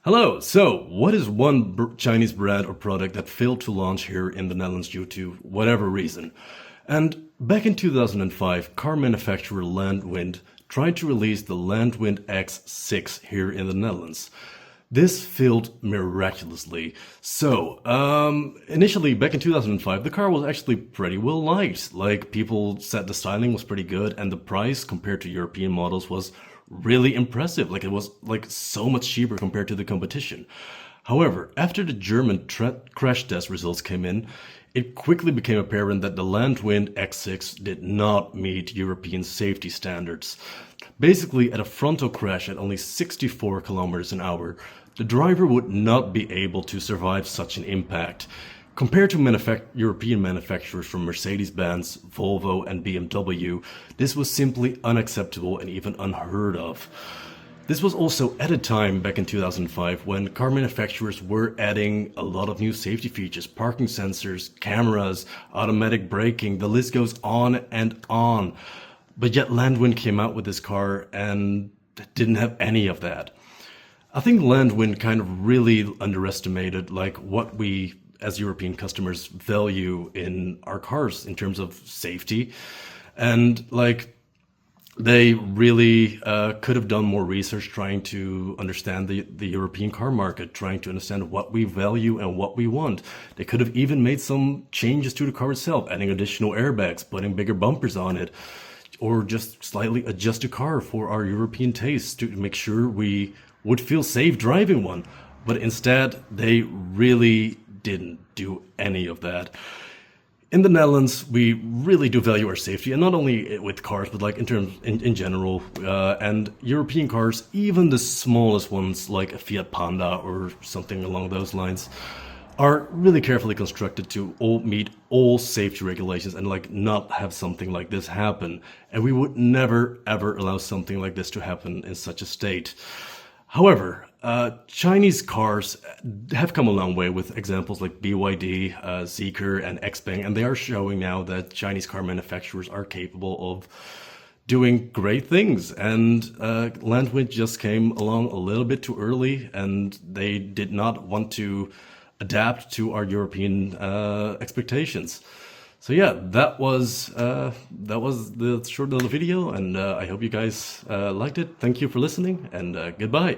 Hello, so what is one Chinese brand or product that failed to launch here in the Netherlands due to whatever reason? And back in 2005, car manufacturer Landwind tried to release the Landwind X6 here in the Netherlands. This failed miraculously. So, initially back in 2005, the car was actually pretty well liked. Like, people said the styling was pretty good and the price compared to European models was really impressive. Like, it was like so much cheaper compared to the competition. However, after the German crash test results came in, it quickly became apparent that the Landwind X6 did not meet European safety standards. Basically, at a frontal crash at only 64 kilometers an hour, the driver would not be able to survive such an impact. Compared to European manufacturers from Mercedes-Benz, Volvo, and BMW, this was simply unacceptable and even unheard of. This was also at a time back in 2005 when car manufacturers were adding a lot of new safety features, parking sensors, cameras, automatic braking, the list goes on and on. But yet Landwind came out with this car and didn't have any of that. I think Landwind kind of really underestimated like what we as European customers value in our cars in terms of safety. And like they really could have done more research trying to understand the European car market, trying to understand what we value and what we want. They could have even made some changes to the car itself, adding additional airbags, putting bigger bumpers on it, or just slightly adjust the car for our European tastes to make sure we would feel safe driving one. But instead, they really didn't do any of that. In the Netherlands, we really do value our safety, and not only with cars, but like in general. And European cars, even the smallest ones like a Fiat Panda or something along those lines, are really carefully constructed to meet all safety regulations and like not have something like this happen. And we would never ever allow something like this to happen in such a state. However, Chinese cars have come a long way with examples like BYD, Zeekr, and Xpeng, and they are showing now that Chinese car manufacturers are capable of doing great things. And Landwind just came along a little bit too early, and they did not want to adapt to our European expectations. So yeah, that was the short little video, and I hope you guys liked it. Thank you for listening, and goodbye.